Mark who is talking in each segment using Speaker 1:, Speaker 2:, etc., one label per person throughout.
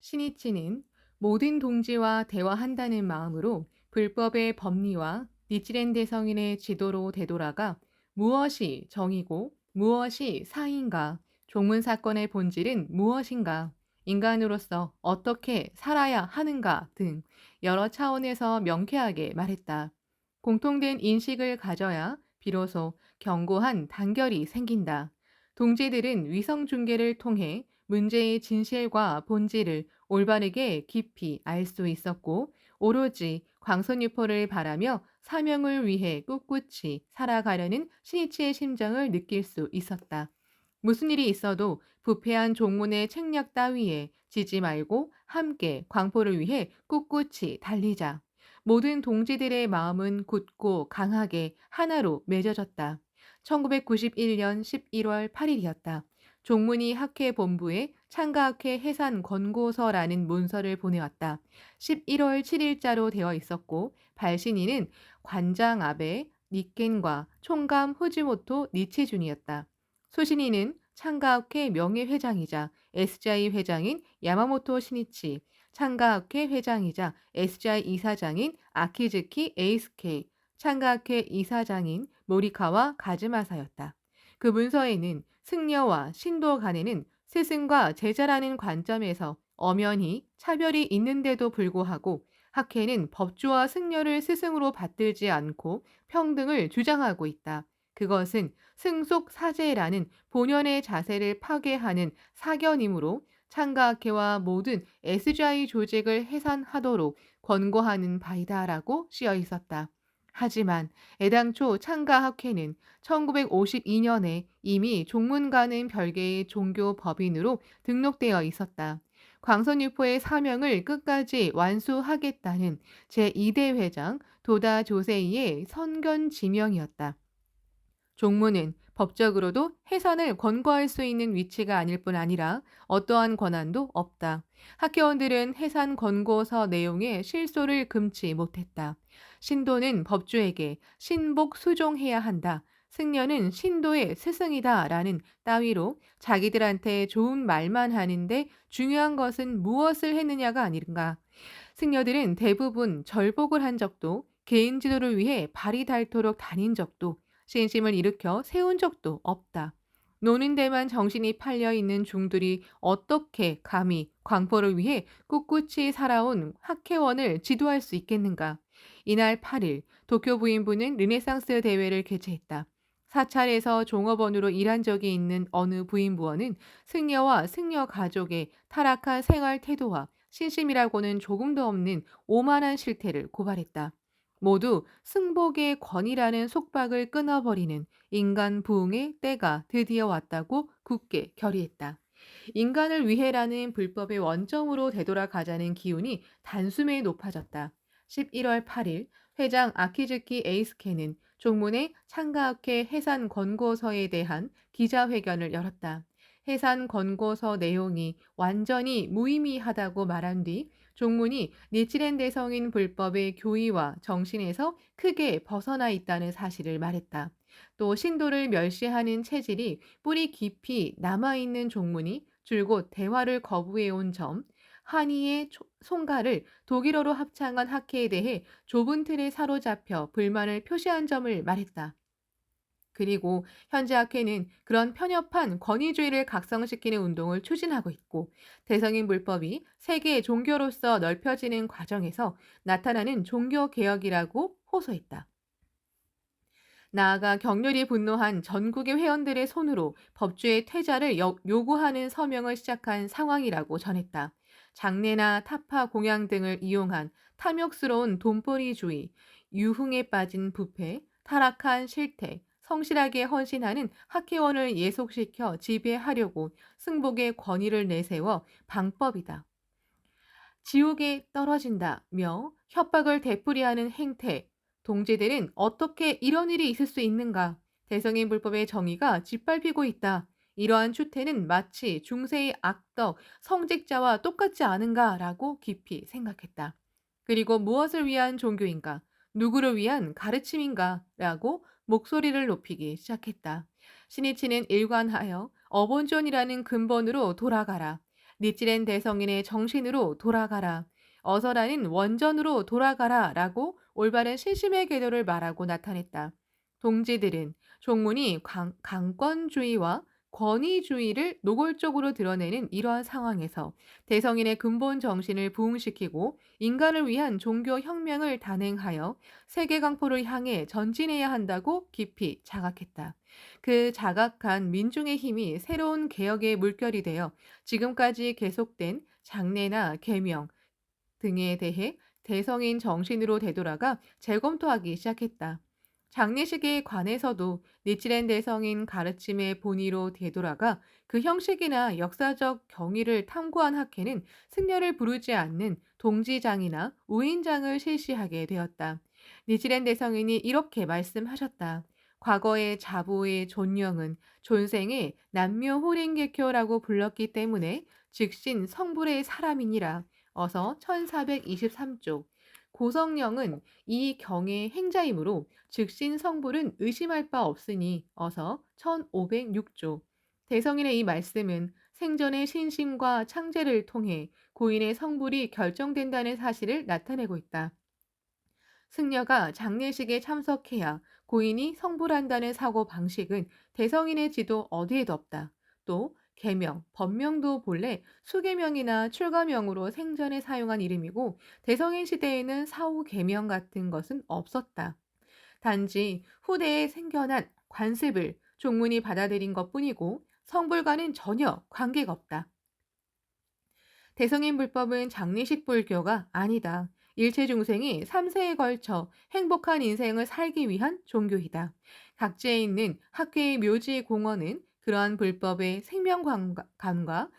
Speaker 1: 신이치는 모든 동지와 대화한다는 마음으로 불법의 법리와 니치렌 성인의 지도로 되돌아가 무엇이 정이고 무엇이 사인가, 종문 사건의 본질은 무엇인가, 인간으로서 어떻게 살아야 하는가 등 여러 차원에서 명쾌하게 말했다. 공통된 인식을 가져야 비로소 견고한 단결이 생긴다. 동지들은 위성 중계를 통해 문제의 진실과 본질을 올바르게 깊이 알 수 있었고, 오로지 광선유포를 바라며 사명을 위해 꿋꿋이 살아가려는 신이치의 심정을 느낄 수 있었다. 무슨 일이 있어도 부패한 종문의 책략 따위에 지지 말고 함께 광포를 위해 꿋꿋이 달리자. 모든 동지들의 마음은 굳고 강하게 하나로 맺어졌다. 1991년 11월 8일이었다. 종문이 학회 본부에 창가학회 해산 권고서라는 문서를 보내왔다. 11월 7일자로 되어 있었고, 발신인은 관장 아베 니켄과 총감 후지모토 니치준이었다. 수신인은 창가학회 명예회장이자 SGI 회장인 야마모토 신이치, 창가학회 회장이자 SGI 이사장인 아키즈키 에이스케이, 창가학회 이사장인 모리카와 가즈마사였다. 그 문서에는 승려와 신도 간에는 스승과 제자라는 관점에서 엄연히 차별이 있는데도 불구하고 학회는 법주와 승려를 스승으로 받들지 않고 평등을 주장하고 있다. 그것은 승속사제라는 본연의 자세를 파괴하는 사견이므로 창가학회와 모든 SGI 조직을 해산하도록 권고하는 바이다라고 쓰여 있었다. 하지만 애당초 창가학회는 1952년에 이미 종문과는 별개의 종교 법인으로 등록되어 있었다. 광선유포의 사명을 끝까지 완수하겠다는 제2대 회장 도다 조세이의 선견 지명이었다. 종문은 법적으로도 해산을 권고할 수 있는 위치가 아닐 뿐 아니라 어떠한 권한도 없다. 학회원들은 해산 권고서 내용에 실소를 금치 못했다. 신도는 법주에게 신복 수종해야 한다. 승려는 신도의 스승이다. 라는 따위로 자기들한테 좋은 말만 하는데 중요한 것은 무엇을 했느냐가 아닌가. 승려들은 대부분 절복을 한 적도, 개인 지도를 위해 발이 닳도록 다닌 적도, 신심을 일으켜 세운 적도 없다. 노는 데만 정신이 팔려 있는 중들이 어떻게 감히 광포를 위해 꿋꿋이 살아온 학회원을 지도할 수 있겠는가? 이날 8일 도쿄 부인부는 르네상스 대회를 개최했다. 사찰에서 종업원으로 일한 적이 있는 어느 부인부원은 승려와 승려 가족의 타락한 생활 태도와 신심이라고는 조금도 없는 오만한 실태를 고발했다. 모두 승복의 권위라는 속박을 끊어버리는 인간 부흥의 때가 드디어 왔다고 굳게 결의했다. 인간을 위해라는 불법의 원점으로 되돌아가자는 기운이 단숨에 높아졌다. 11월 8일 회장 아키즈키 에이스케는 종문의 창가학회 해산 권고서에 대한 기자회견을 열었다. 해산 권고서 내용이 완전히 무의미하다고 말한 뒤 종문이 니치렌 대성인 불법의 교의와 정신에서 크게 벗어나 있다는 사실을 말했다. 또 신도를 멸시하는 체질이 뿌리 깊이 남아있는 종문이 줄곧 대화를 거부해온 점, 한의의 송가를 독일어로 합창한 학회에 대해 좁은 틀에 사로잡혀 불만을 표시한 점을 말했다. 그리고 현재 학회는 그런 편협한 권위주의를 각성시키는 운동을 추진하고 있고, 대성인 불법이 세계 종교로서 넓혀지는 과정에서 나타나는 종교개혁이라고 호소했다. 나아가 격렬히 분노한 전국의 회원들의 손으로 법주의 퇴자를 요구하는 서명을 시작한 상황이라고 전했다. 장례나 타파 공양 등을 이용한 탐욕스러운 돈벌이주의, 유흥에 빠진 부패, 타락한 실태, 성실하게 헌신하는 학회원을 예속시켜 지배하려고 승복의 권위를 내세워 방법이다. 지옥에 떨어진다며 협박을 되풀이하는 행태, 동지들은 어떻게 이런 일이 있을 수 있는가? 대성인 불법의 정의가 짓밟히고 있다. 이러한 추태는 마치 중세의 악덕, 성직자와 똑같지 않은가라고 깊이 생각했다. 그리고 무엇을 위한 종교인가? 누구를 위한 가르침인가? 라고 목소리를 높이기 시작했다. 신이치는 일관하여 어본존이라는 근본으로 돌아가라. 니치렌 대성인의 정신으로 돌아가라. 어서라는 원전으로 돌아가라 라고 올바른 신심의 궤도를 말하고 나타냈다. 동지들은 종문이 강권주의와 권위주의를 노골적으로 드러내는 이러한 상황에서 대성인의 근본 정신을 부흥시키고 인간을 위한 종교 혁명을 단행하여 세계 강포를 향해 전진해야 한다고 깊이 자각했다. 그 자각한 민중의 힘이 새로운 개혁의 물결이 되어 지금까지 계속된 장례나 계명 등에 대해 대성인 정신으로 되돌아가 재검토하기 시작했다. 장례식에 관해서도 니치렌 대성인 가르침의 본의로 되돌아가 그 형식이나 역사적 경위를 탐구한 학회는 승려를 부르지 않는 동지장이나 우인장을 실시하게 되었다. 니치렌 대성인이 이렇게 말씀하셨다. 과거의 자보의 존령은 존생의 남묘호랭개교라고 불렀기 때문에 즉신 성불의 사람이니라. 어서 1423쪽. 고성령은 이 경의 행자이므로 즉신 성불은 의심할 바 없으니 어서 1506조. 대성인의 이 말씀은 생전의 신심과 창제를 통해 고인의 성불이 결정된다는 사실을 나타내고 있다. 승려가 장례식에 참석해야 고인이 성불한다는 사고 방식은 대성인의 지도 어디에도 없다. 또 계명, 법명도 본래 수계명이나 출가명으로 생전에 사용한 이름이고 대성인 시대에는 사후 계명 같은 것은 없었다. 단지 후대에 생겨난 관습을 종문이 받아들인 것뿐이고 성불과는 전혀 관계가 없다. 대성인 불법은 장례식 불교가 아니다. 일체 중생이 3세에 걸쳐 행복한 인생을 살기 위한 종교이다. 각지에 있는 학회의 묘지 공원은 그러한 불법의 생명감과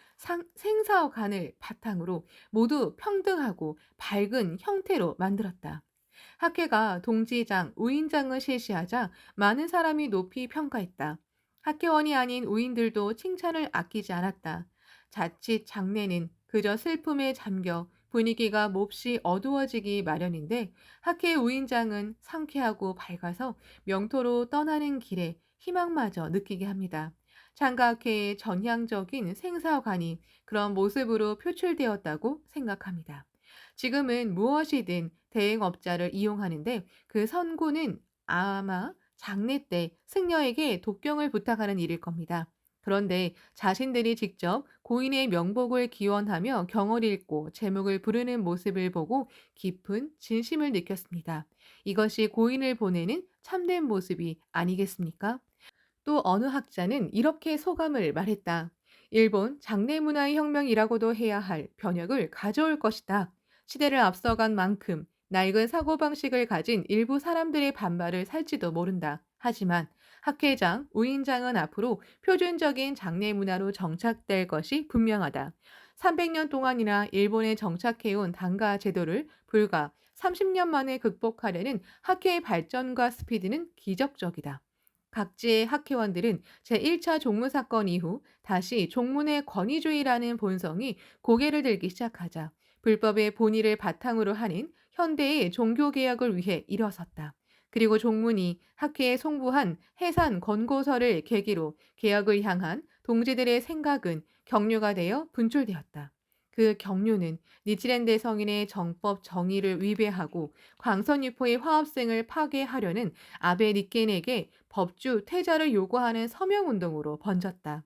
Speaker 1: 생사관을 바탕으로 모두 평등하고 밝은 형태로 만들었다. 학회가 동지장, 우인장을 실시하자 많은 사람이 높이 평가했다. 학회원이 아닌 우인들도 칭찬을 아끼지 않았다. 자칫 장례는 그저 슬픔에 잠겨 분위기가 몹시 어두워지기 마련인데 학회 우인장은 상쾌하고 밝아서 명토로 떠나는 길에 희망마저 느끼게 합니다. 창가학회의 전향적인 생사관이 그런 모습으로 표출되었다고 생각합니다. 지금은 무엇이든 대행업자를 이용하는데 그 선고는 아마 장례 때 승려에게 독경을 부탁하는 일일 겁니다. 그런데 자신들이 직접 고인의 명복을 기원하며 경을 읽고 제목을 부르는 모습을 보고 깊은 진심을 느꼈습니다. 이것이 고인을 보내는 참된 모습이 아니겠습니까? 또 어느 학자는 이렇게 소감을 말했다. 일본 장례 문화의 혁명이라고도 해야 할 변혁을 가져올 것이다. 시대를 앞서간 만큼 낡은 사고방식을 가진 일부 사람들의 반발을 살지도 모른다. 하지만 학회장, 우인장은 앞으로 표준적인 장례 문화로 정착될 것이 분명하다. 300년 동안이나 일본에 정착해온 단가 제도를 불과 30년 만에 극복하려는 학회의 발전과 스피드는 기적적이다. 각지의 학회원들은 제1차 종문 사건 이후 다시 종문의 권위주의라는 본성이 고개를 들기 시작하자 불법의 본의를 바탕으로 하는 현대의 종교개혁을 위해 일어섰다. 그리고 종문이 학회에 송부한 해산 권고서를 계기로 개혁을 향한 동지들의 생각은 격려가 되어 분출되었다. 그 격려는 니치렌대 성인의 정법 정의를 위배하고 광선유포의 화합생을 파괴하려는 아베 니켄에게 법주 퇴자를 요구하는 서명운동으로 번졌다.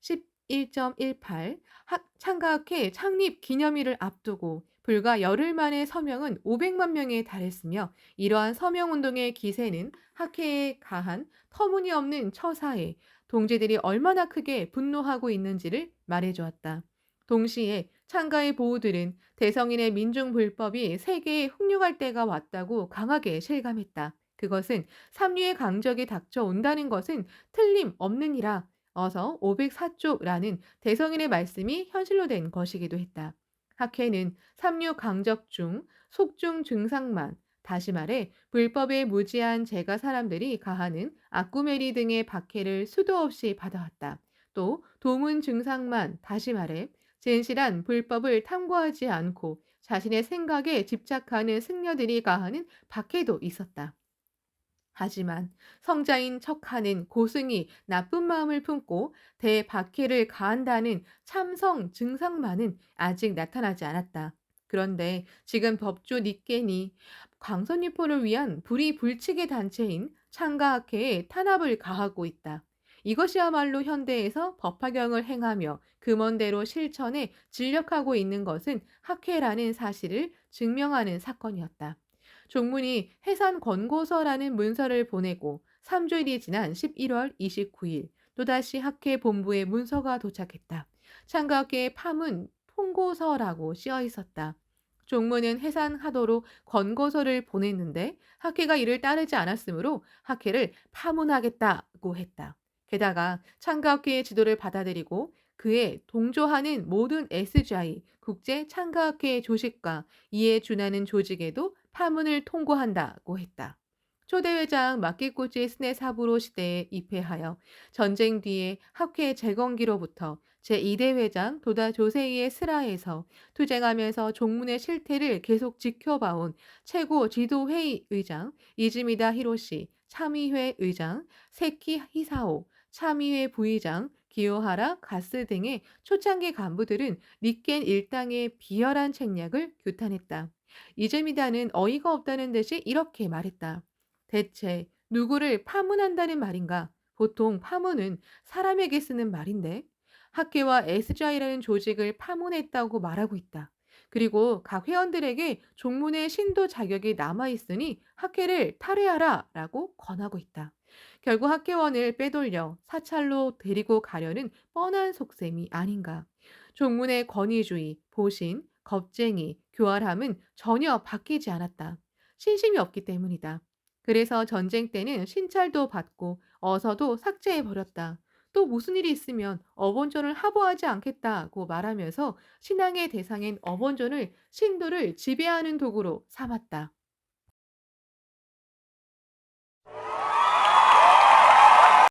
Speaker 1: 11.18 창가학회 창립 기념일을 앞두고 불과 열흘 만에 서명은 500만 명에 달했으며 이러한 서명운동의 기세는 학회에 가한 터무니없는 처사에 동지들이 얼마나 크게 분노하고 있는지를 말해주었다. 동시에 창가의 보우들은 대성인의 민중 불법이 세계에 흉흉할 때가 왔다고 강하게 실감했다. 그것은 삼류의 강적이 닥쳐온다는 것은 틀림없느니라. 어서 504쪽라는 대성인의 말씀이 현실로 된 것이기도 했다. 학회는 삼류 강적 중 속중 증상만, 다시 말해 불법에 무지한 재가 사람들이 가하는 아꾸메리 등의 박해를 수도 없이 받아왔다. 또 도문 증상만, 다시 말해 진실한 불법을 탐구하지 않고 자신의 생각에 집착하는 승려들이 가하는 박해도 있었다. 하지만 성자인 척하는 고승이 나쁜 마음을 품고 대박해를 가한다는 참성 증상만은 아직 나타나지 않았다. 그런데 지금 법조 닉겐이 광선유포를 위한 불의불칙의 단체인 창가학회에 탄압을 가하고 있다. 이것이야말로 현대에서 법화경을 행하며 금원대로 실천에 진력하고 있는 것은 학회라는 사실을 증명하는 사건이었다. 종문이 해산 권고서라는 문서를 보내고 3주일이 지난 11월 29일 또다시 학회 본부에 문서가 도착했다. 창가학회의 파문 통고서라고 쓰여 있었다. 종문은 해산하도록 권고서를 보냈는데 학회가 이를 따르지 않았으므로 학회를 파문하겠다고 했다. 게다가 창가학회의 지도를 받아들이고 그에 동조하는 모든 SGI 국제 창가학회 조직과 이에 준하는 조직에도 파문을 통고한다고 했다. 초대회장 마키구치 스네사부로 시대에 입회하여 전쟁 뒤에 학회 재건기로부터 제2대 회장 도다 조세이의 스라에서 투쟁하면서 종문의 실태를 계속 지켜봐온 최고 지도회의 의장 이즈미다 히로시, 참의회 의장 세키 히사오, 참의회 부의장 기요하라 가스 등의 초창기 간부들은 닉겐 일당의 비열한 책략을 규탄했다. 이즈미다는 어이가 없다는 듯이 이렇게 말했다. 대체 누구를 파문한다는 말인가? 보통 파문은 사람에게 쓰는 말인데 학회와 SGI라는 조직을 파문했다고 말하고 있다. 그리고 각 회원들에게 종문의 신도 자격이 남아있으니 학회를 탈회하라 라고 권하고 있다. 결국 학회원을 빼돌려 사찰로 데리고 가려는 뻔한 속셈이 아닌가. 종문의 권위주의, 보신, 겁쟁이, 교활함은 전혀 바뀌지 않았다. 신심이 없기 때문이다. 그래서 전쟁 때는 신찰도 받고 어서도 삭제해버렸다. 또 무슨 일이 있으면 어본전을 하보하지 않겠다고 말하면서 신앙의 대상인 어본전을 신도를 지배하는 도구로 삼았다.